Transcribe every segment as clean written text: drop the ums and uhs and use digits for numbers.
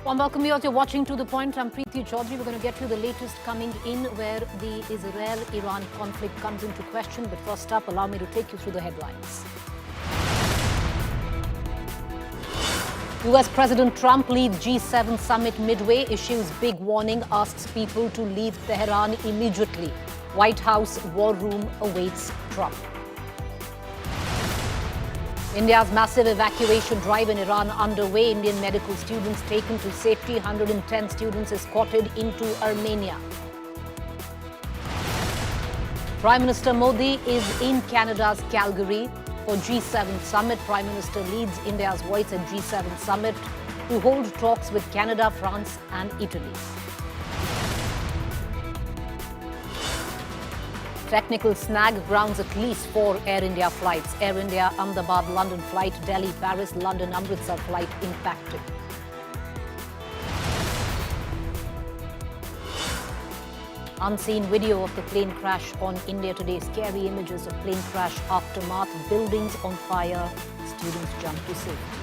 Well, welcome you all. You're watching To The Point. I'm Preeti, Choudhry. We're going to get you the latest coming in where the Israel-Iran conflict comes into question. But first up, allow me to take you through the headlines. US President Trump leads G7 summit midway, issues big warning, asks people to leave Tehran immediately. White House war room awaits Trump. India's massive evacuation drive in Iran underway. Indian medical students taken to safety. 110 students escorted into Armenia. Prime Minister Modi is in Canada's Calgary for G7 summit. Prime Minister leads India's voice at G7 summit to hold talks with Canada, France and Italy. Technical snag grounds at least 4 Air India flights. Air India Ahmedabad London flight, Delhi Paris London Amritsar flight impacted. Unseen video of the plane crash on India today. Scary images of plane crash aftermath. Buildings on fire. Students jump to safety.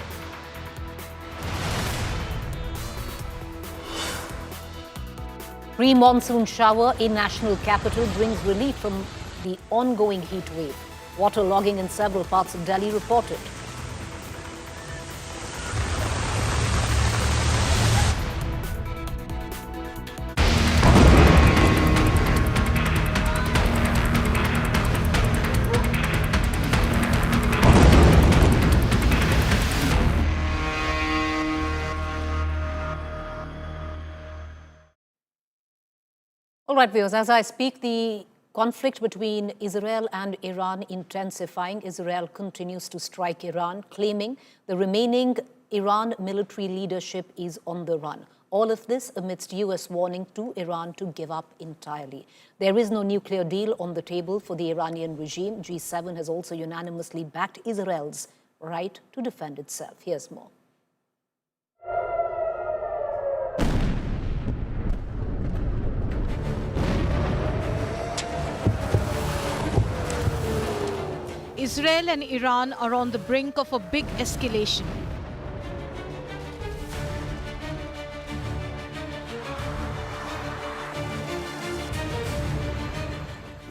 Pre-monsoon shower in national capital brings relief from the ongoing heat wave. Water logging in several parts of Delhi reported. All right, viewers, as I speak, the conflict between Israel and Iran intensifying. Israel continues to strike Iran, claiming the remaining Iran military leadership is on the run. All of this amidst US warning to Iran to give up entirely. There is no nuclear deal on the table for the Iranian regime. G7 has also unanimously backed Israel's right to defend itself. Here's more. Israel and Iran are on the brink of a big escalation.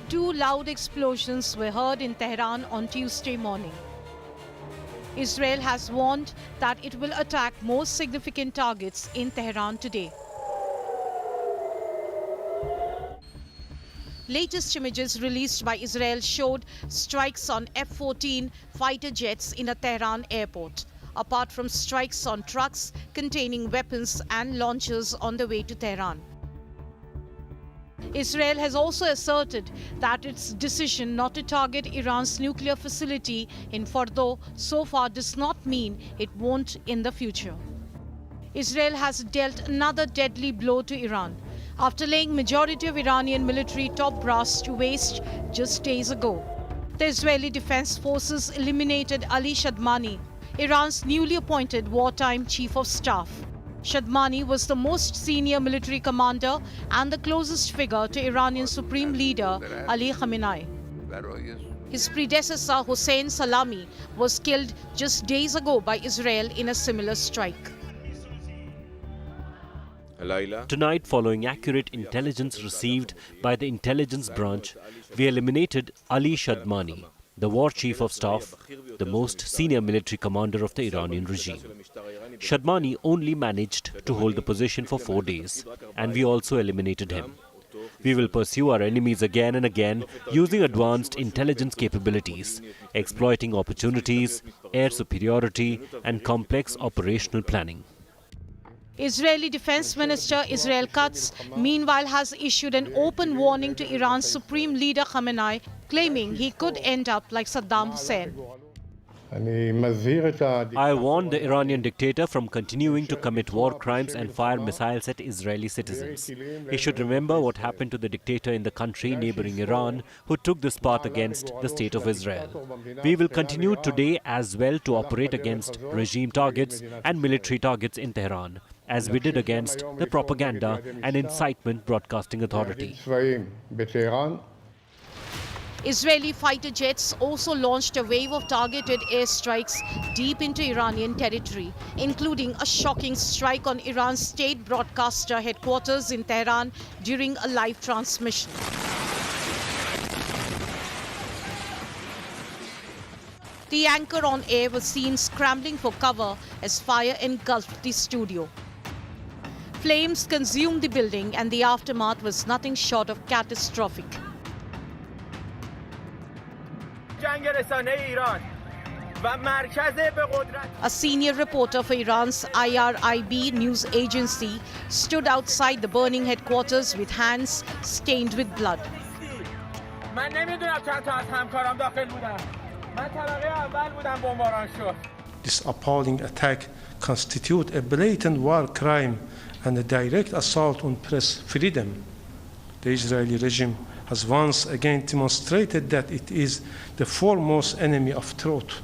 Two loud explosions were heard in Tehran on Tuesday morning. Israel has warned that it will attack most significant targets in Tehran today. Latest images released by Israel showed strikes on F-14 fighter jets in a Tehran airport, apart from strikes on trucks containing weapons and launchers on the way to Tehran. Israel has also asserted that its decision not to target Iran's nuclear facility in Fordo so far does not mean it won't in the future. Israel has dealt another deadly blow to Iran after laying majority of Iranian military top brass to waste just days ago. The Israeli Defense Forces eliminated Ali Shadmani, Iran's newly appointed wartime chief of staff. Shadmani was the most senior military commander and the closest figure to Iranian Supreme Leader Ali Khamenei. His predecessor Hossein Salami was killed just days ago by Israel in a similar strike. Tonight, following accurate intelligence received by the intelligence branch, we eliminated Ali Shadmani, the war chief of staff, the most senior military commander of the Iranian regime. Shadmani only managed to hold the position for 4 days, and we also eliminated him. We will pursue our enemies again and again using advanced intelligence capabilities, exploiting opportunities, air superiority, and complex operational planning. Israeli Defense Minister Israel Katz, meanwhile, has issued an open warning to Iran's Supreme Leader Khamenei, claiming he could end up like Saddam Hussein. I warn the Iranian dictator from continuing to commit war crimes and fire missiles at Israeli citizens. He should remember what happened to the dictator in the country neighboring Iran who took this path against the state of Israel. We will continue today as well to operate against regime targets and military targets in Tehran, as we did against the Propaganda and Incitement Broadcasting Authority. Israeli fighter jets also launched a wave of targeted airstrikes deep into Iranian territory, including a shocking strike on Iran's state broadcaster headquarters in Tehran during a live transmission. The anchor on air was seen scrambling for cover as fire engulfed the studio. Flames consumed the building and the aftermath was nothing short of catastrophic. A senior reporter for Iran's IRIB news agency stood outside the burning headquarters with hands stained with blood. This appalling attack constitutes a blatant war crime and a direct assault on press freedom. The Israeli regime has once again demonstrated that it is the foremost enemy of truth.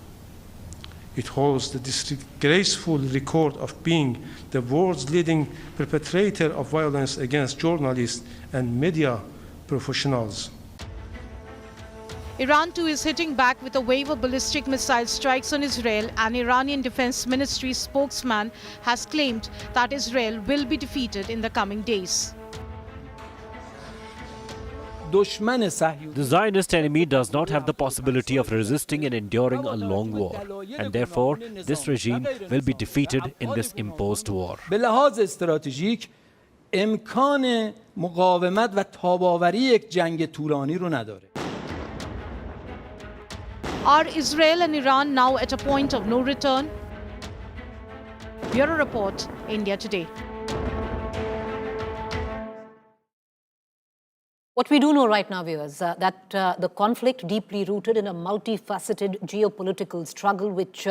It holds the disgraceful record of being the world's leading perpetrator of violence against journalists and media professionals. Iran too is hitting back with a wave of ballistic missile strikes on Israel. An Iranian Defense Ministry spokesman has claimed that Israel will be defeated in the coming days. The Zionist enemy does not have the possibility of resisting and enduring a long war, and therefore this regime will be defeated in this imposed war. به لحاظ استراتژیک امکان مقاومت و تاب‌آوری یک جنگ طولانی رو نداره. Are Israel and Iran now at a point of no return? Bureau Report, India Today. What we do know right now, viewers, that the conflict deeply rooted in a multifaceted geopolitical struggle which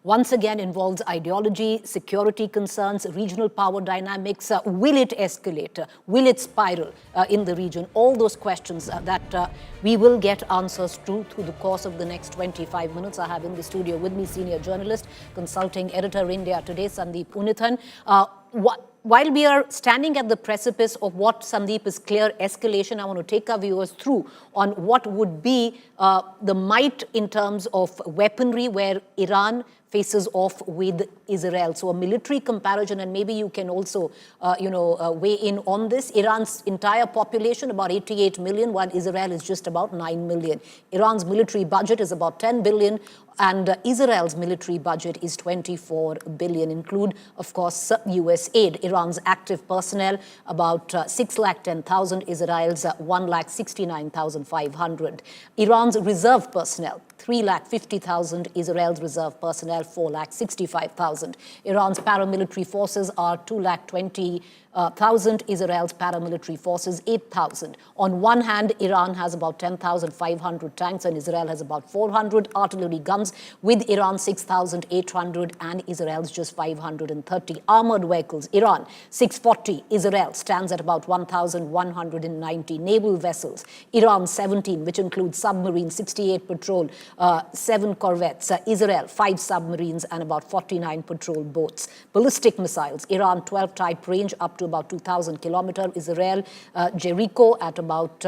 once again involves ideology, security concerns, regional power dynamics. Will it escalate? Will it spiral in the region? All those questions that we will get answers to through the course of the next 25 minutes. I have in the studio with me senior journalist, consulting editor, India Today, Sandeep Unithan. While we are standing at the precipice of what, Sandeep, is clear escalation, I want to take our viewers through on what would be the might in terms of weaponry where Iran faces off with Israel. So a military comparison, and maybe you can also, weigh in on this. Iran's entire population, about 88 million, while Israel is just about 9 million. Iran's military budget is about 10 billion, and Israel's military budget is 24 billion, include, of course, US aid. Iran's active personnel, about 610,000, Israel's 169,500. Iran's reserve personnel, 350,000, Israel's reserve personnel, 465,000. Iran's paramilitary forces are 220,000, Israel's paramilitary forces 8,000. On one hand, Iran has about 10,500 tanks and Israel has about 400 artillery guns, with Iran 6,800 and Israel's just 530. Armored vehicles, Iran 640, Israel stands at about 1,190. Naval vessels, Iran 17, which includes submarines, 68 patrol, 7 corvettes, Israel 5 submarines and about 49 patrol boats. Ballistic missiles, Iran 12 type range up to about 2,000 kilometers. Israel, Jericho at about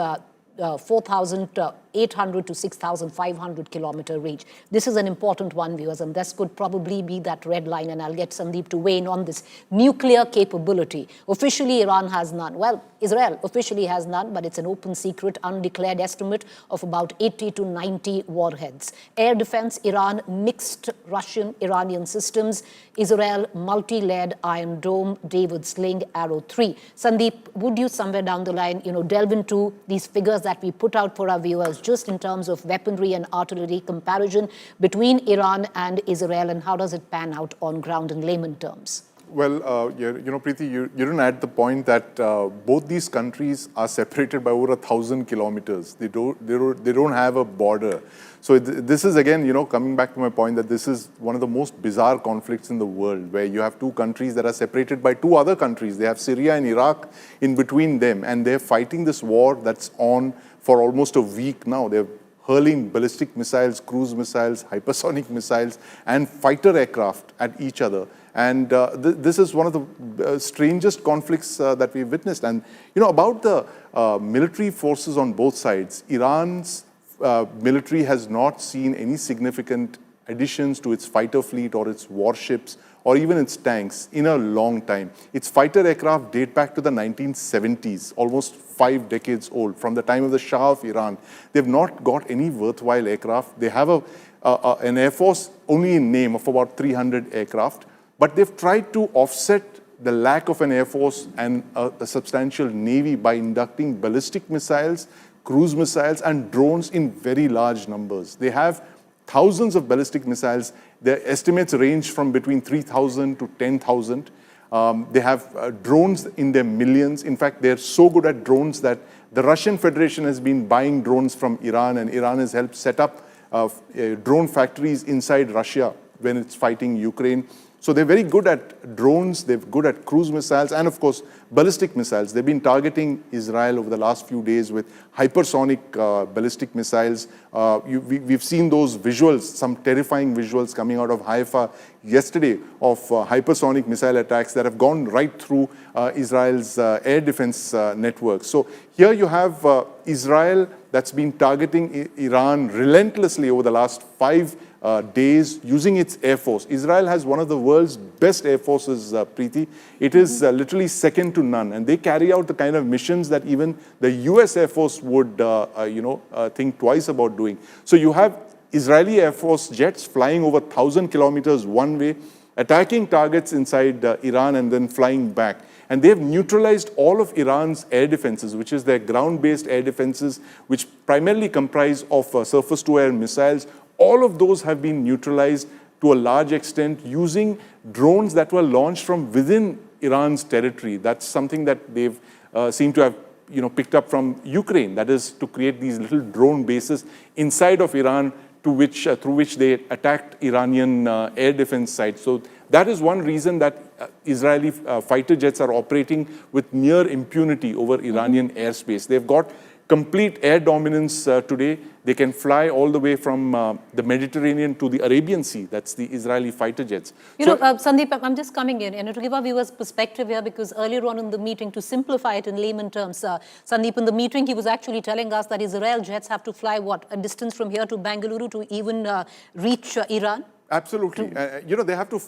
4,800 to 6,500 kilometer range. This is an important one, viewers, and this could probably be that red line, and I'll get Sandeep to weigh in on this. Nuclear capability. Officially, Iran has none. Well, Israel officially has none, but it's an open secret, undeclared estimate of about 80 to 90 warheads. Air defense, Iran mixed Russian-Iranian systems. Israel multi-layered Iron Dome, David Sling, Arrow 3. Sandeep, would you somewhere down the line, delve into these figures that we put out for our viewers, just in terms of weaponry and artillery comparison between Iran and Israel, and how does it pan out on ground in layman terms? Well, Preeti, you didn't add the point that both these countries are separated by over 1,000 kilometers. They don't have a border. So this is again, coming back to my point that this is one of the most bizarre conflicts in the world, where you have two countries that are separated by two other countries. They have Syria and Iraq in between them, and they're fighting this war that's on for almost a week now. They're hurling ballistic missiles, cruise missiles, hypersonic missiles, and fighter aircraft at each other. And this is one of the strangest conflicts that we've witnessed. And, about the military forces on both sides, Iran's military has not seen any significant additions to its fighter fleet or its warships or even its tanks in a long time. Its fighter aircraft date back to the 1970s, almost 5 decades old, from the time of the Shah of Iran. They've not got any worthwhile aircraft. They have an air force only in name of about 300 aircraft, but they've tried to offset the lack of an air force and a substantial navy by inducting ballistic missiles, cruise missiles, and drones in very large numbers. They have thousands of ballistic missiles. Their estimates range from between 3,000 to 10,000. They have drones in their millions. In fact, they're so good at drones that the Russian Federation has been buying drones from Iran, and Iran has helped set up drone factories inside Russia when it's fighting Ukraine. So they're very good at drones, they're good at cruise missiles, and of course, ballistic missiles. They've been targeting Israel over the last few days with hypersonic ballistic missiles. We've seen those visuals, some terrifying visuals coming out of Haifa yesterday of hypersonic missile attacks that have gone right through Israel's air defense network. So here you have Israel that's been targeting Iran relentlessly over the last 5 days using its air force. Israel has one of the world's best air forces, Preeti. It is literally second to none, and they carry out the kind of missions that even the US Air Force would, think twice about doing. So you have Israeli Air Force jets flying over 1,000 kilometers one way, attacking targets inside Iran and then flying back. And they've neutralized all of Iran's air defenses, which is their ground-based air defenses, which primarily comprise of surface-to-air missiles. All of those have been neutralized to a large extent using drones that were launched from within Iran's territory. That's something that they've seemed to have picked up from Ukraine. That is to create these little drone bases inside of Iran through which they attacked Iranian air defense sites. So that is one reason that Israeli fighter jets are operating with near impunity over Iranian airspace. They've got complete air dominance today. They can fly all the way from the Mediterranean to the Arabian Sea. That's the Israeli fighter jets. Sandeep, I'm just coming in and to give our viewers perspective here, because earlier on in the meeting, to simplify it in layman terms, Sandeep, in the meeting, he was actually telling us that Israel jets have to fly, a distance from here to Bengaluru to even reach Iran? Absolutely. They have to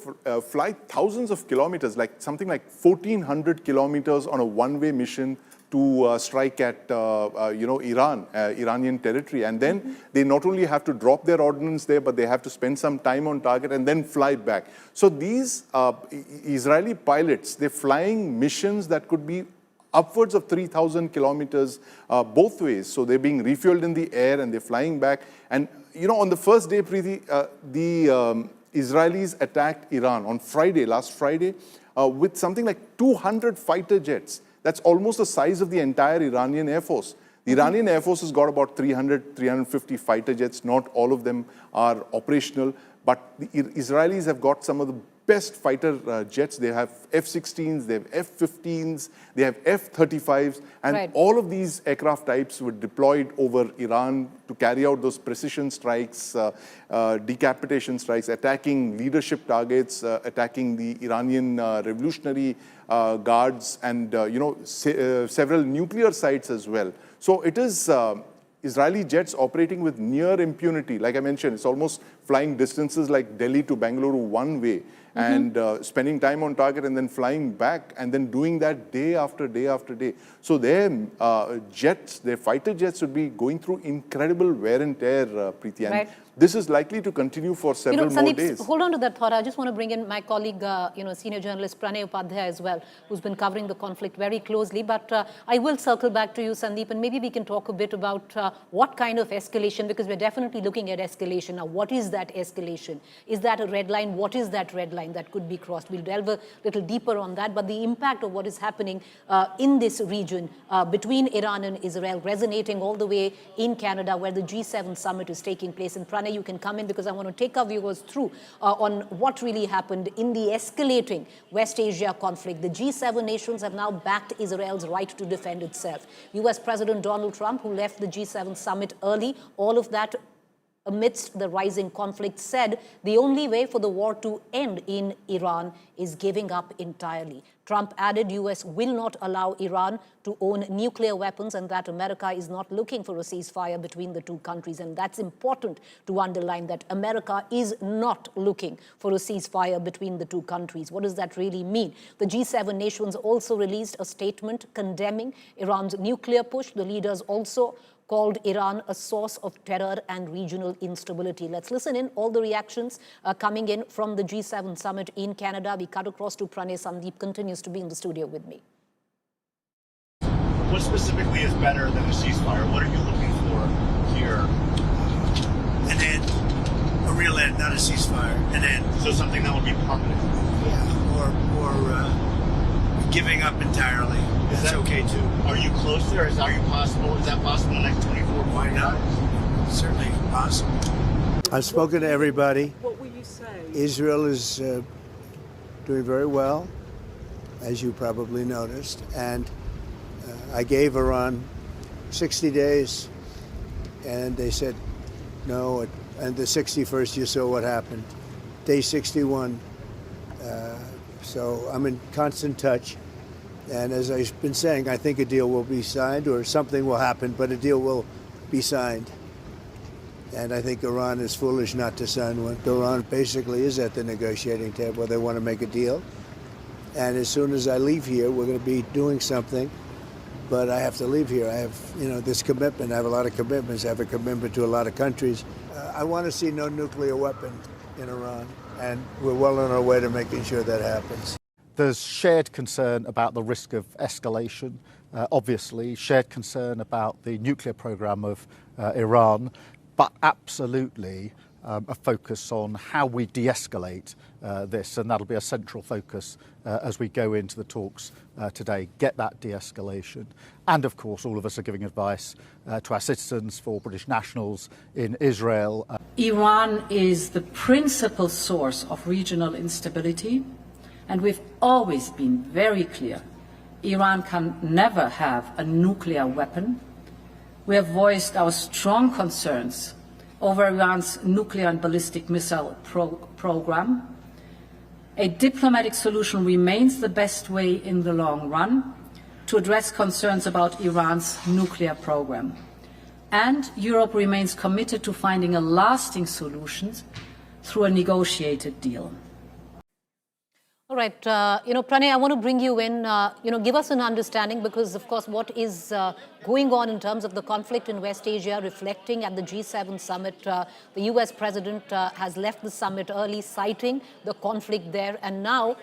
fly thousands of kilometers, like something like 1,400 kilometers on a one-way mission to strike at, Iranian territory. And then they not only have to drop their ordnance there, but they have to spend some time on target and then fly back. So these Israeli pilots, they're flying missions that could be upwards of 3,000 kilometers both ways. So they're being refueled in the air and they're flying back. And, on the first day, Preeti, the Israelis attacked Iran on Friday, last Friday, with something like 200 fighter jets. That's almost the size of the entire Iranian Air Force. The Iranian Air Force has got about 300, 350 fighter jets. Not all of them are operational, but the Israelis have got some of the best fighter jets. They have F-16s, they have F-15s, they have F-35s, and all of these aircraft types were deployed over Iran to carry out those precision strikes, decapitation strikes, attacking leadership targets, attacking the Iranian Revolutionary Guards, and several nuclear sites as well. So it is Israeli jets operating with near impunity. Like I mentioned, it's almost flying distances like Delhi to Bengaluru one way, and spending time on target and then flying back and then doing that day after day after day. So their jets, their fighter jets would be going through incredible wear and tear, Preeti. And this is likely to continue for several more days. Hold on to that thought. I just want to bring in my colleague, senior journalist Pranay Upadhyay as well, who's been covering the conflict very closely. But I will circle back to you, Sandeep, and maybe we can talk a bit about what kind of escalation, because we're definitely looking at escalation now. What is that escalation? Is that a red line? What is that red line that could be crossed? We'll delve a little deeper on that. But the impact of what is happening in this region between Iran and Israel, resonating all the way in Canada, where the G7 summit is taking place. And Pranay, you can come in, because I want to take our viewers through on what really happened in the escalating West Asia conflict. The G7 nations have now backed Israel's right to defend itself. US President Donald Trump, who left the G7 summit early, all of that amidst the rising conflict, said the only way for the war to end in Iran is giving up entirely. Trump added US will not allow Iran to own nuclear weapons and that America is not looking for a ceasefire between the two countries. And that's important to underline, that America is not looking for a ceasefire between the two countries. What does that really mean? The G7 nations also released a statement condemning Iran's nuclear push. The leaders also called Iran a source of terror and regional instability. Let's listen in all the reactions coming in from the G7 summit in Canada. We cut across to Pranay. Sandeep continues to be in the studio with me. What specifically is better than a ceasefire? What are you looking for here? An end, a real end, not a ceasefire. An end. So something that would be permanent. Yeah, or giving up entirely. Is That's that okay too. Are you close there? Is that possible? Is that possible in the next 24? Why not? Certainly possible. I've spoken to everybody. What will you say? Israel is doing very well, as you probably noticed, and I gave Iran 60 days, and they said no, and the 61st you saw what happened. Day 61. So I'm in constant touch. And as I've been saying, I think a deal will be signed or something will happen, but a deal will be signed. And I think Iran is foolish not to sign one. Iran basically is at the negotiating table. They want to make a deal. And as soon as I leave here, we're going to be doing something. But I have to leave here. I have, this commitment. I have a lot of commitments. I have a commitment to a lot of countries. I want to see no nuclear weapon in Iran. And we're well on our way to making sure that happens. There's shared concern about the risk of escalation, obviously, shared concern about the nuclear program of Iran, but absolutely a focus on how we de-escalate this, and that'll be a central focus as we go into the talks today, get that de-escalation. And of course, all of us are giving advice to our citizens, for British nationals in Israel. Iran is the principal source of regional instability. And we've always been very clear, Iran can never have a nuclear weapon. We have voiced our strong concerns over Iran's nuclear and ballistic missile program. A diplomatic solution remains the best way in the long run to address concerns about Iran's nuclear program. And Europe remains committed to finding a lasting solution through a negotiated deal. All right, Pranay, I want to bring you in, give us an understanding, because of course what is going on in terms of the conflict in West Asia, reflecting at the G7 summit. The US president has left the summit early, citing the conflict there. And now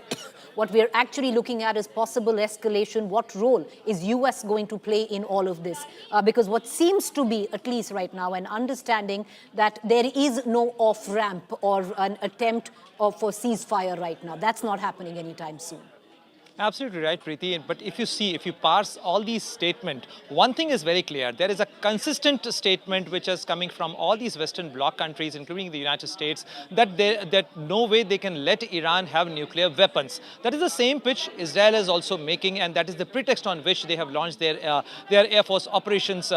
what we're actually looking at is possible escalation. What role is US going to play in all of this? Because what seems to be, at least right now, an understanding that there is no off-ramp or an attempt for ceasefire right now. That's not happening anytime soon. Absolutely right, Preeti. But if you parse all these statements, one thing is very clear. There is a consistent statement which is coming from all these Western bloc countries, including the United States, that no way they can let Iran have nuclear weapons. That is the same pitch Israel is also making, and that is the pretext on which they have launched their Air Force operations,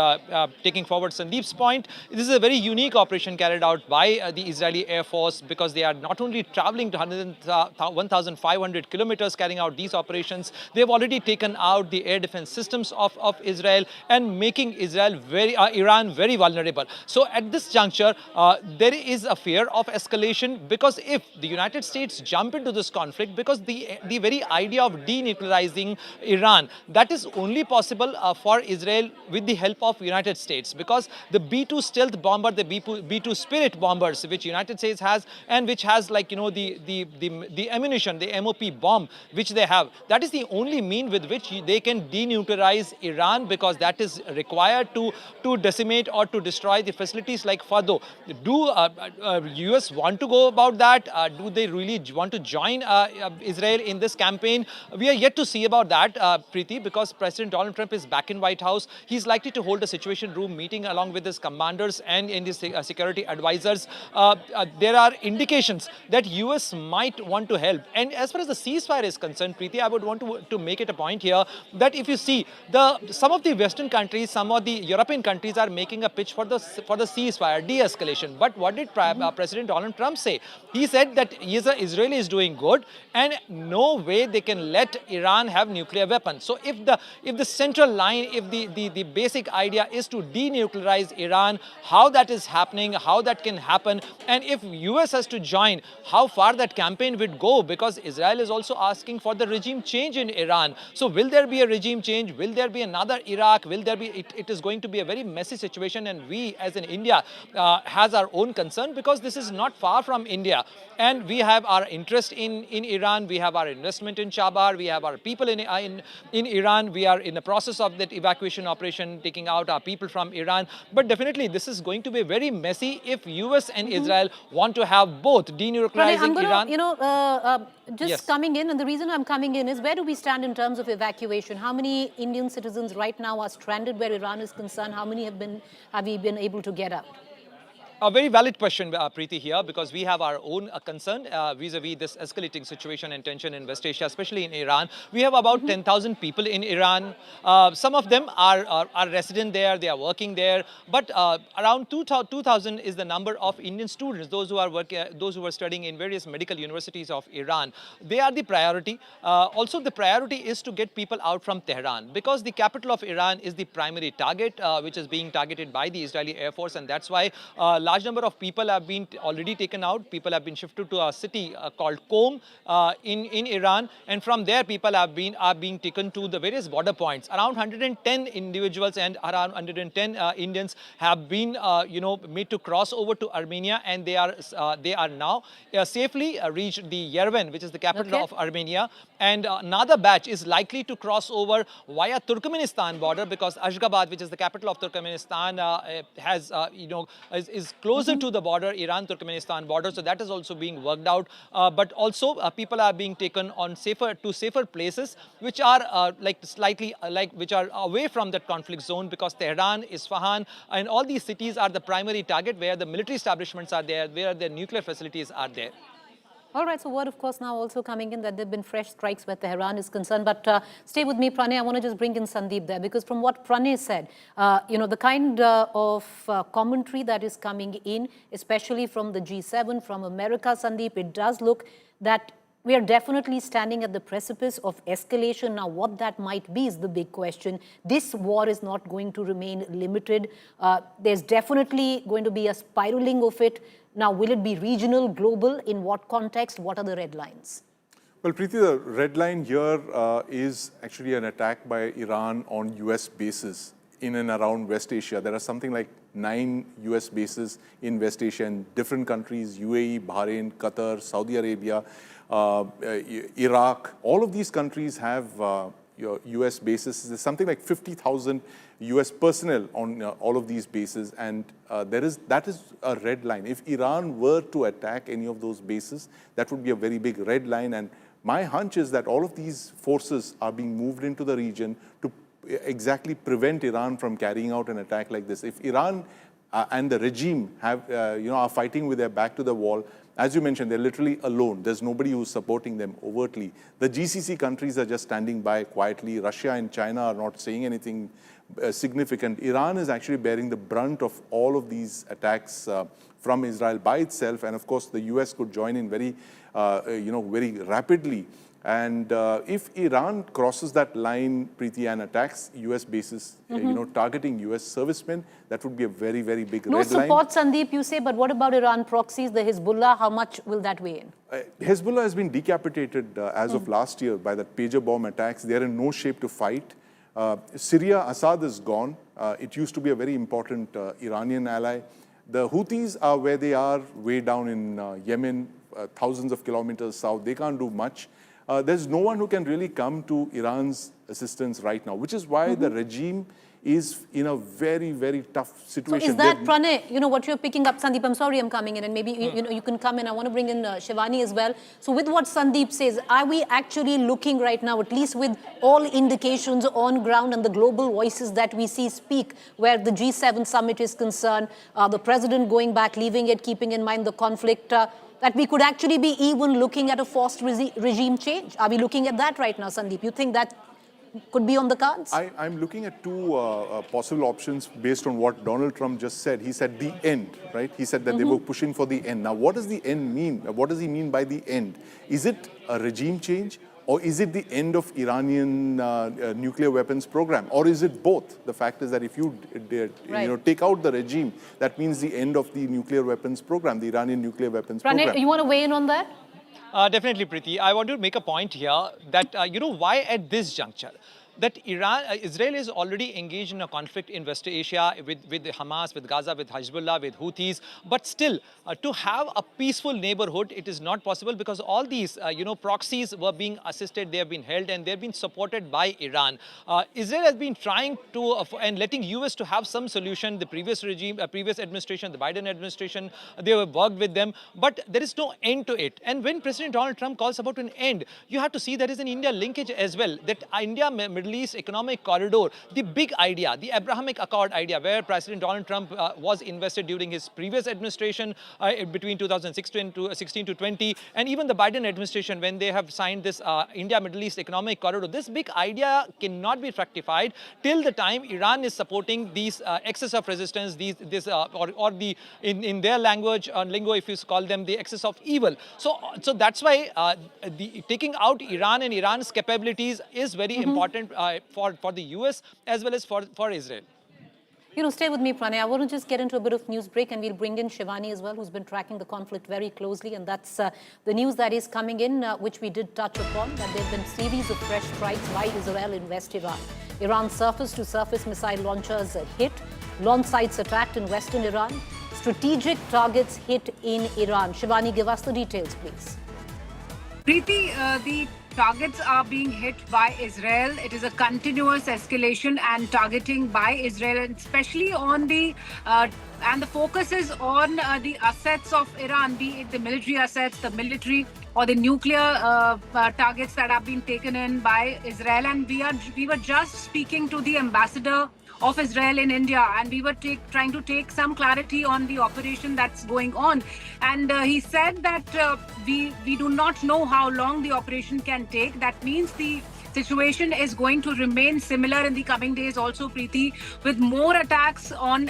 taking forward Sandeep's point. This is a very unique operation carried out by the Israeli Air Force, because they are not only traveling to 1,500 kilometers carrying out these operations, they've already taken out the air defense systems of Israel and making Iran very vulnerable. So at this juncture, there is a fear of escalation, because if the United States jump into this conflict, because the very idea of denuclearizing Iran, that is only possible for Israel with the help of United States, because the B-2 stealth bomber, the B-2 Spirit bombers, which United States has, and which has the ammunition, the MOP bomb, which they have, that is the only mean with which they can denuclearize Iran, because that is required to decimate or to destroy the facilities like Fordow. Do US want to go about that? Do they really want to join Israel in this campaign? We are yet to see about that, Preeti, because President Donald Trump is back in White House. He's likely to hold a Situation Room meeting along with his commanders and in his security advisors. There are indications that US might want to help. And as far as the ceasefire is concerned, Preeti, I would want to make it a point here that if you see, some of the Western countries, some of the European countries are making a pitch for the ceasefire, de-escalation. But what did President Donald Trump say? He said that Israel is doing good and no way they can let Iran have nuclear weapons. So if the central line, if the basic idea is to denuclearize Iran, how that is happening, how that can happen, and if US has to join, how far that campaign would go, because Israel is also asking for the regime change in Iran. So will there be a regime change? Will there be another Iraq? Will there be? It is going to be a very messy situation, and we as in India has our own concern, because this is not far from India, and we have our interest in Iran. We have our investment in Chabar. We have our people in Iran. We are in the process of that evacuation operation, taking out our people from Iran. But definitely this is going to be very messy if US and Israel want to have both denuclearizing Iran. Just coming in, and the reason I'm coming in is, where do we stand in terms of evacuation? How many Indian citizens right now are stranded where Iran is concerned? How many have we been able to get out? A very valid question, Preeti, here, because we have our own concern vis-a-vis this escalating situation and tension in West Asia, especially in Iran. We have about 10,000 people in Iran. Some of them are resident there, they are working there, but around 2,000 is the number of Indian students, those who are studying in various medical universities of Iran. They are the priority. Also, the priority is to get people out from Tehran, because the capital of Iran is the primary target, which is being targeted by the Israeli Air Force, and that's why large number of people have been already taken out. People have been shifted to a city called Qom in Iran, and from there people are being taken to the various border points. Around 110 individuals and around 110 Indians have been made to cross over to Armenia, and they are now safely reached the Yerevan, which is the capital of Armenia, and another batch is likely to cross over via Turkmenistan border, because Ashgabat, which is the capital of Turkmenistan, has is closer to the border, Iran-Turkmenistan border, so that is also being worked out. But also people are being taken on safer places, which are which are away from that conflict zone, because Tehran, Isfahan, and all these cities are the primary target where the military establishments are there, where the nuclear facilities are there. All right, so word, of course, now also coming in that there have been fresh strikes where Tehran is concerned. But stay with me, Pranay. I want to just bring in Sandeep there, because from what Pranay said, the kind of commentary that is coming in, especially from the G7, from America, Sandeep, it does look that we are definitely standing at the precipice of escalation. Now, what that might be is the big question. This war is not going to remain limited. There's definitely going to be a spiraling of it. Now, will it be regional, global? In what context? What are the red lines? Well, Preeti, the red line here is actually an attack by Iran on US bases in and around West Asia. There are something like 9 US bases in West Asia in different countries: UAE, Bahrain, Qatar, Saudi Arabia, Iraq. All of these countries have US bases. There's something like 50,000 US personnel on all of these bases, and that is a red line. If Iran were to attack any of those bases, that would be a very big red line, and my hunch is that all of these forces are being moved into the region to exactly prevent Iran from carrying out an attack like this. If Iran and the regime are fighting with their back to the wall, as you mentioned, they're literally alone. There's nobody who's supporting them overtly. The GCC countries are just standing by quietly. Russia and China are not saying anything significant. Iran is actually bearing the brunt of all of these attacks from Israel by itself, and of course the US could join in very rapidly. And if Iran crosses that line, Preeti, and attacks US bases, targeting US servicemen, that would be a very, very big red line. No support, Sandeep, you say, but what about Iran proxies, the Hezbollah? How much will that weigh in? Hezbollah has been decapitated as of last year by that pager bomb attacks. They are in no shape to fight. Syria, Assad is gone. It used to be a very important Iranian ally. The Houthis are where they are, way down in Yemen, thousands of kilometers south. They can't do much. There's no one who can really come to Iran's assistance right now, which is why the regime is in a very, very tough situation. So is that, Pranay, what you're picking up, Sandeep, I'm sorry I'm coming in, and maybe you can come in. I want to bring in Shivani as well. So with what Sandeep says, are we actually looking right now, at least with all indications on ground and the global voices that we see speak, where the G7 summit is concerned, the president going back, leaving it, keeping in mind the conflict, that we could actually be even looking at a forced regime change? Are we looking at that right now, Sandeep? You think that could be on the cards? I'm looking at two possible options based on what Donald Trump just said. He said the end, right? He said that they were pushing for the end. Now, what does the end mean? What does he mean by the end? Is it a regime change? Or is it the end of Iranian nuclear weapons program? Or is it both? The fact is that if you take out the regime, that means the end of the nuclear weapons program, the Iranian nuclear weapons program. You want to weigh in on that? Definitely, Preeti. I want to make a point here that, why at this juncture? That Israel is already engaged in a conflict in West Asia with Hamas, with Gaza, with Hezbollah, with Houthis. But still, to have a peaceful neighborhood, it is not possible because all these, proxies were being assisted, they have been held and they've been supported by Iran. Israel has been trying to, and letting US to have some solution. The previous regime, previous administration, the Biden administration, they have worked with them. But there is no end to it. And when President Donald Trump calls about an end, you have to see there is an India linkage as well. That India Middle East Economic Corridor, the big idea, the Abrahamic Accord idea, where President Donald Trump was invested during his previous administration between 2016 to 20, and even the Biden administration when they have signed this India Middle East Economic Corridor. This big idea cannot be fructified till the time Iran is supporting these excess of resistance, in their language or lingo, if you call them, the excess of evil. So that's why taking out Iran and Iran's capabilities is very important for the US as well as for Israel. Stay with me, Pranay. I want to just get into a bit of news break and we'll bring in Shivani as well, who's been tracking the conflict very closely. And that's the news that is coming in, which we did touch upon, that there have been series of fresh strikes by Israel in West Iran. Iran's surface-to-surface missile launchers hit, launch sites attacked in western Iran, strategic targets hit in Iran. Shivani, give us the details, please. Preeti, the targets are being hit by Israel. It is a continuous escalation and targeting by Israel, and especially on and the focus is on the assets of Iran, be it the military assets, the military or the nuclear targets that have been taken in by Israel. And we were just speaking to the ambassador of Israel in India, and we were trying to take some clarity on the operation that's going on. And he said that we do not know how long the operation can take. That means the situation is going to remain similar in the coming days also, Preeti, with more attacks on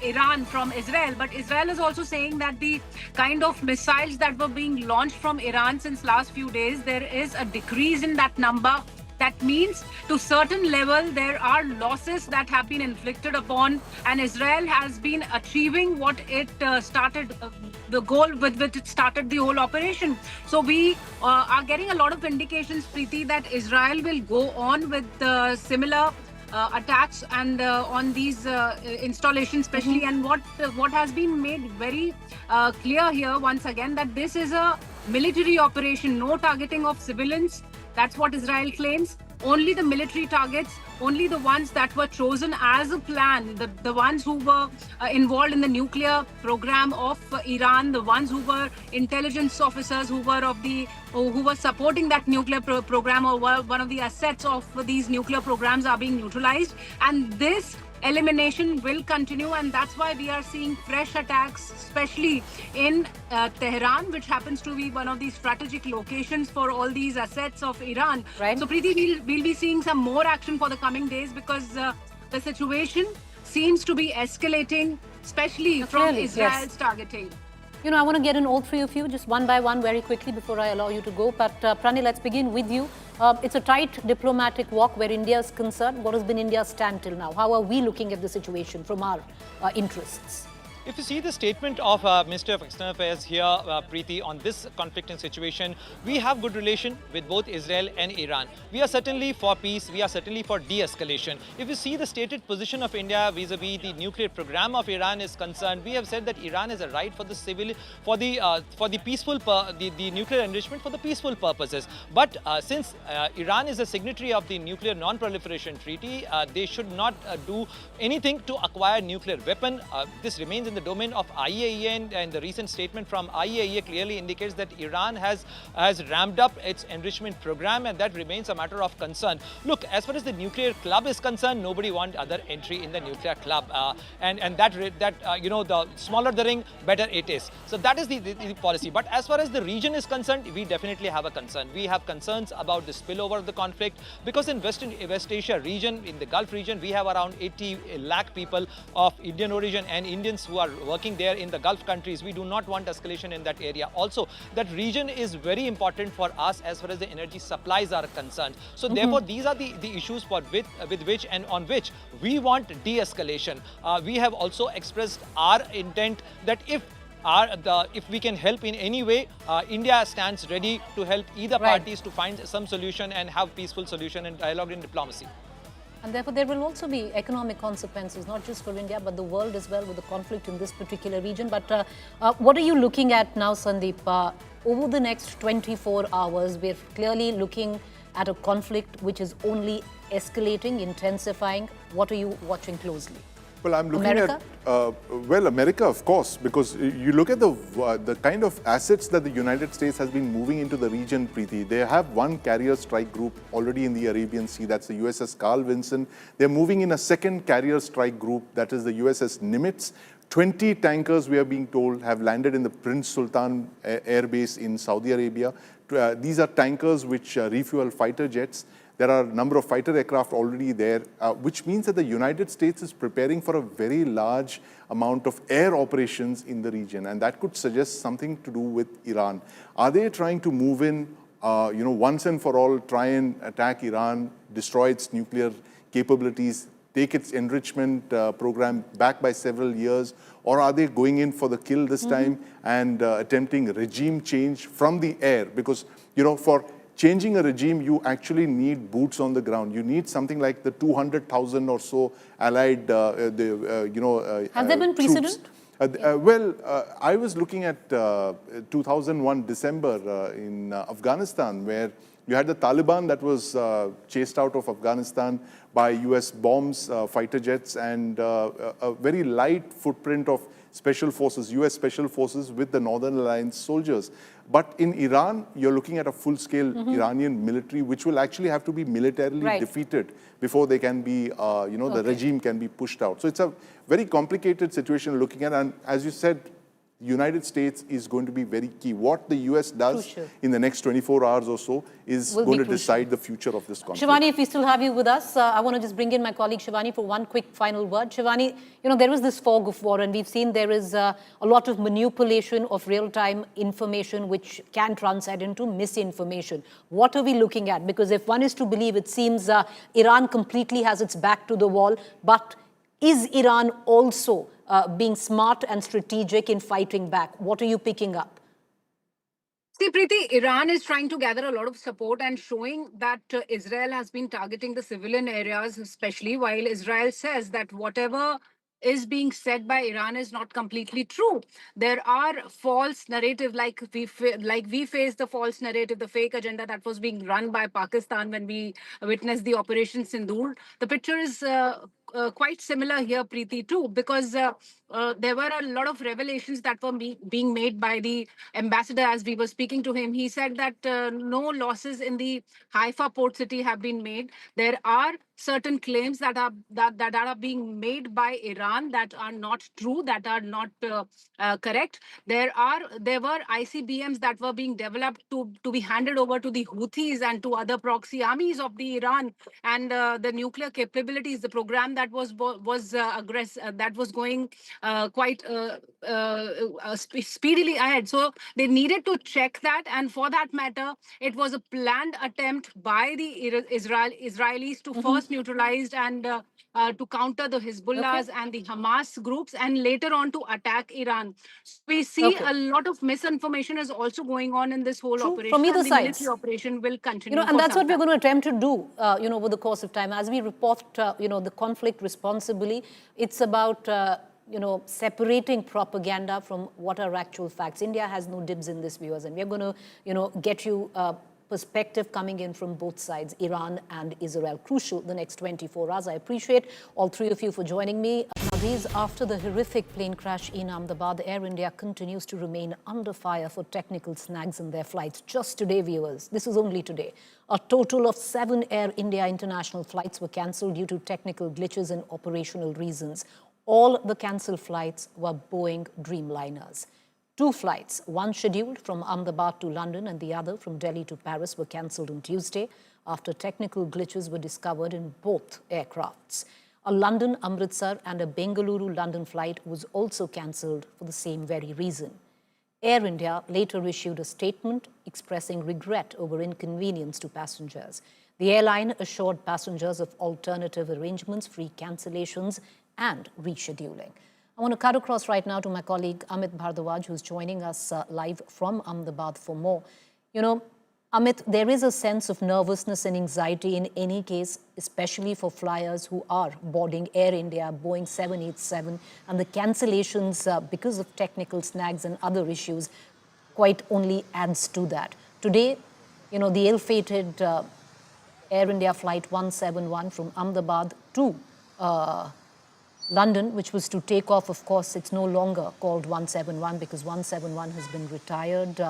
Iran from Israel. But Israel is also saying that the kind of missiles that were being launched from Iran since last few days, there is a decrease in that number. That means to certain level, there are losses that have been inflicted upon, and Israel has been achieving what it started, the goal with which it started the whole operation. So we are getting a lot of indications, Preeti, that Israel will go on with similar attacks and on these installations especially. And what has been made very clear here once again, that this is a military operation, no targeting of civilians. That's what Israel claims. Only the military targets, only the ones that were chosen as a plan, the ones who were involved in the nuclear program of Iran, the ones who were intelligence officers who were supporting that nuclear program, or were one of the assets of these nuclear programs, are being neutralized. And this elimination will continue, and that's why we are seeing fresh attacks, especially in Tehran, which happens to be one of the strategic locations for all these assets of Iran. Right. So Preeti, we'll be seeing some more action for the coming days, because the situation seems to be escalating, especially from Israel's targeting. I want to get in all three of you, just one by one, very quickly before I allow you to go. But Pranay, let's begin with you. It's a tight diplomatic walk where India is concerned. What has been India's stand till now? How are we looking at the situation from our interests? If you see the statement of Minister of External Affairs here, Preeti, on this conflicting situation, we have good relation with both Israel and Iran. We are certainly for peace. We are certainly for de-escalation. If you see the stated position of India vis-a-vis the nuclear program of Iran is concerned, we have said that Iran has a right for the peaceful, the nuclear enrichment for the peaceful purposes. But since Iran is a signatory of the Nuclear Non-Proliferation Treaty, they should not do anything to acquire nuclear weapon. This remains in the domain of IAEA, and the recent statement from IAEA clearly indicates that Iran has ramped up its enrichment program, and that remains a matter of concern. Look, as far as the nuclear club is concerned, nobody wants other entry in the nuclear club, and you know, the smaller the ring, better it is. So that is the policy. But as far as the region is concerned, we definitely have a concern. We have concerns about the spillover of the conflict, because in West Asia region, in the Gulf region, we have around 80 lakh people of Indian origin and Indians who are working there in the Gulf countries. We do not want escalation in that area. Also, that region is very important for us as far as the energy supplies are concerned. So therefore, these are the issues with which and on which we want de-escalation. We have also expressed our intent that if we can help in any way, India stands ready to help either parties to find some solution and have peaceful solution and dialogue and diplomacy. And therefore, there will also be economic consequences, not just for India, but the world as well, with the conflict in this particular region. But what are you looking at now, Sandeep? Over the next 24 hours, we're clearly looking at a conflict which is only escalating, intensifying. What are you watching closely? Well, I'm looking America? at, America, of course, because you look at the kind of assets that the United States has been moving into the region, Preeti. They have one carrier strike group already in the Arabian Sea, that's the USS Carl Vinson. They're moving in a second carrier strike group, that is the USS Nimitz. 20 tankers, we are being told, have landed in the Prince Sultan Air Base in Saudi Arabia. These are tankers which refuel fighter jets. There are a number of fighter aircraft already there, which means that the United States is preparing for a very large amount of air operations in the region, and that could suggest something to do with Iran. Are they trying to move in, once and for all, try and attack Iran, destroy its nuclear capabilities, take its enrichment program back by several years, or are they going in for the kill this time and attempting regime change from the air? Because, for changing a regime, you actually need boots on the ground. You need something like the 200,000 or so allied, Has there been precedent? I was looking at 2001 December in Afghanistan, where you had the Taliban that was chased out of Afghanistan by US bombs, fighter jets, and a very light footprint of special forces, US special forces with the Northern Alliance soldiers. But in Iran, you're looking at a full-scale Iranian military, which will actually have to be militarily defeated before they can be, the regime can be pushed out. So it's a very complicated situation looking at, and as you said, the United States is going to be very key. What the US does in the next 24 hours or so is going to decide the future of this conflict. Shivani, if we still have you with us, I want to just bring in my colleague Shivani for one quick final word. Shivani, there is this fog of war, and we've seen there is a lot of manipulation of real-time information which can translate into misinformation. What are we looking at? Because if one is to believe, it seems Iran completely has its back to the wall, but is Iran also being smart and strategic in fighting back? What are you picking up? See, Preeti, Iran is trying to gather a lot of support and showing that Israel has been targeting the civilian areas, especially, while Israel says that whatever is being said by Iran is not completely true. There are false narrative, like we faced the false narrative, the fake agenda that was being run by Pakistan when we witnessed the Operation Sindoor. The picture is quite similar here, Preeti, too, because there were a lot of revelations that were being made by the ambassador as we were speaking to him. He said that no losses in the Haifa port city have been made. There are certain claims that are being made by Iran that are not true, that are not correct. There were ICBMs that were being developed to be handed over to the Houthis and to other proxy armies of the Iran, and the nuclear capabilities, the program that was going quite speedily ahead. So they needed to check that, and for that matter, it was a planned attempt by the Israelis to first neutralize and to counter the Hezbollahs and the Hamas groups, and later on to attack Iran. So we see a lot of misinformation is also going on in this whole operation. From either the sides. Military operation will continue. And that's what we're going to attempt to do, over the course of time. As we report, the conflict responsibly, it's about, separating propaganda from what are actual facts. India has no dibs in this, viewers, and we're going to, get you perspective coming in from both sides, Iran and Israel. Crucial the next 24 hours. I appreciate all three of you for joining me. Nowadays, after the horrific plane crash in Ahmedabad, Air India continues to remain under fire for technical snags in their flights. Just today, viewers, this is only today, a total of 7 Air India international flights were cancelled due to technical glitches and operational reasons. All the cancelled flights were Boeing Dreamliners. 2 flights, one scheduled from Ahmedabad to London and the other from Delhi to Paris, were cancelled on Tuesday after technical glitches were discovered in both aircrafts. A London-Amritsar and a Bengaluru-London flight was also cancelled for the same very reason. Air India later issued a statement expressing regret over inconvenience to passengers. The airline assured passengers of alternative arrangements, free cancellations and rescheduling. I want to cut across right now to my colleague Amit Bhardwaj, who's joining us live from Ahmedabad for more. You know, Amit, there is a sense of nervousness and anxiety in any case, especially for flyers who are boarding Air India, Boeing 787, and the cancellations because of technical snags and other issues quite only adds to that. Today, you know, the ill-fated Air India flight 171 from Ahmedabad to London, which was to take off, of course, it's no longer called 171 because 171 has been retired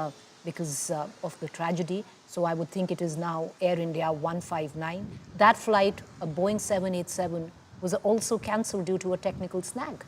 because of the tragedy. So I would think it is now Air India 159. That flight, a Boeing 787, was also cancelled due to a technical snag.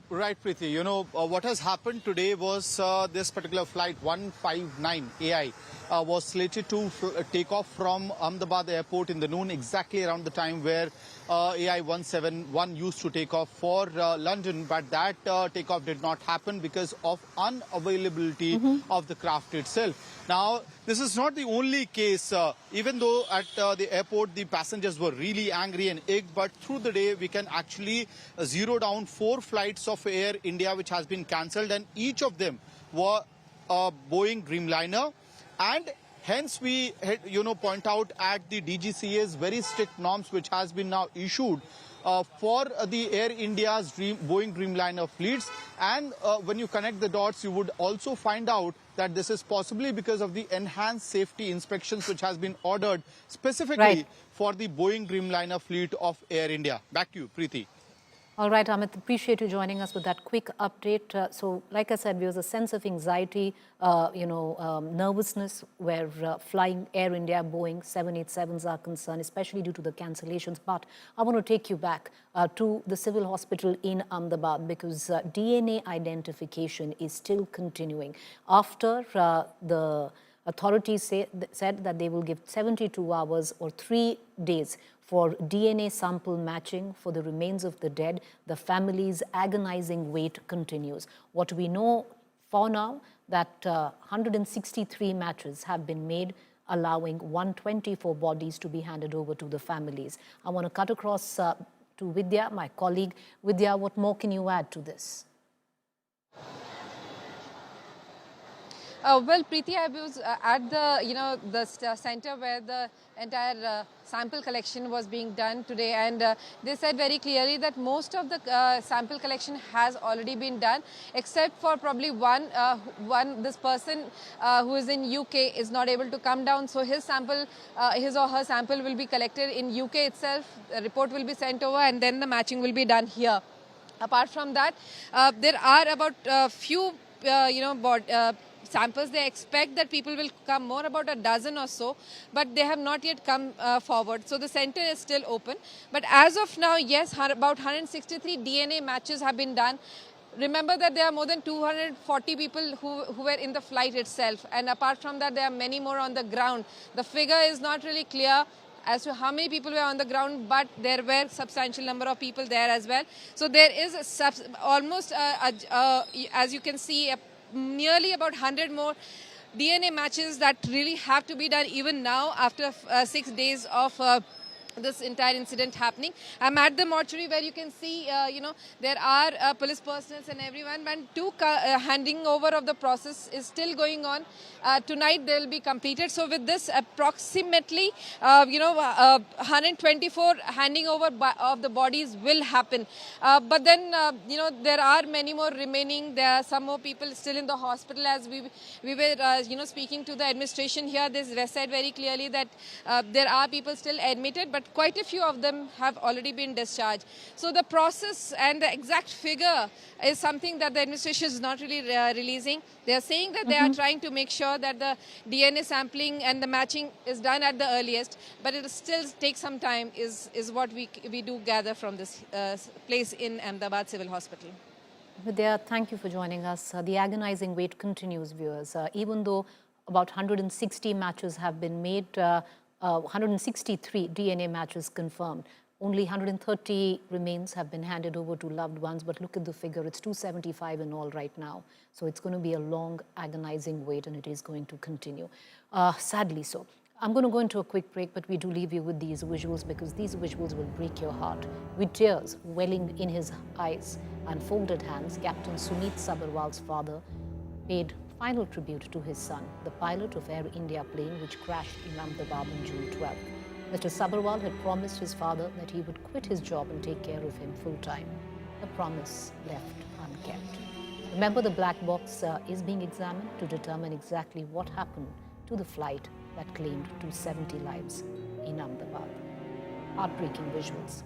Right, Preeti. You know, what has happened today was this particular flight 159 AI was slated to take off from Ahmedabad airport in the noon, exactly around the time where AI 171 used to take off for London. But that takeoff did not happen because of unavailability of the craft itself. Now, this is not the only case. Even though at the airport the passengers were really angry and egged, but through the day we can actually zero down 4 flights of Air India which has been cancelled, and each of them were Boeing Dreamliner. And hence we point out at the DGCA's very strict norms which has been now issued for the Air India's Boeing Dreamliner fleets. And when you connect the dots, you would also find out that this is possibly because of the enhanced safety inspections which has been ordered specifically for the Boeing Dreamliner fleet of Air India. Back to you, Preeti. All right, Amit, appreciate you joining us with that quick update. So, like I said, there was a sense of anxiety, nervousness where flying Air India, Boeing 787s are concerned, especially due to the cancellations. But I want to take you back to the civil hospital in Ahmedabad because DNA identification is still continuing. After the authorities said that they will give 72 hours or 3 days for DNA sample matching for the remains of the dead, the family's agonizing wait continues. What we know for now, that 163 matches have been made, allowing 124 bodies to be handed over to the families. I want to cut across to Vidya, my colleague. Vidya, what more can you add to this? Well, Preeti, I was at the center where the entire sample collection was being done today, and they said very clearly that most of the sample collection has already been done, except for probably this person who is in UK is not able to come down, so his or her sample will be collected in UK itself. The report will be sent over, and then the matching will be done here. Apart from that, there are about a few samples. They expect that people will come, more about a dozen or so, but they have not yet come forward. So the center is still open. But as of now, yes, about 163 DNA matches have been done. Remember that there are more than 240 people who were in the flight itself. And apart from that, there are many more on the ground. The figure is not really clear as to how many people were on the ground, but there were substantial number of people there as well. So there is almost, as you can see, nearly about 100 more DNA matches that really have to be done even now after 6 days of this entire incident happening. I'm at the mortuary where you can see, there are police personnel and everyone, and handing over of the process is still going on. Tonight they will be completed. So with this, approximately, 124 handing over of the bodies will happen. But then, there are many more remaining. There are some more people still in the hospital. As we were, speaking to the administration here, they said very clearly that there are people still admitted, but quite a few of them have already been discharged. So the process and the exact figure is something that the administration is not really releasing. They are saying that they are trying to make sure that the DNA sampling and the matching is done at the earliest, but it will still take some time is what we do gather from this place in Ahmedabad Civil Hospital. Vidya, thank you for joining us. The agonizing wait continues, viewers. Even though about 160 matches have been made, 163 DNA matches confirmed. Only 130 remains have been handed over to loved ones, but look at the figure, it's 275 in all right now. So it's going to be a long, agonizing wait, and it is going to continue. Sadly so. I'm going to go into a quick break, but we do leave you with these visuals, because these visuals will break your heart. With tears welling in his eyes and folded hands, Captain Sumit Sabharwal's father paid final tribute to his son, the pilot of Air India plane which crashed in Ahmedabad on June 12th. Mr. Sabharwal had promised his father that he would quit his job and take care of him full-time. The promise left unkept. Remember, the black box is being examined to determine exactly what happened to the flight that claimed 270 lives in Ahmedabad. Heartbreaking visuals.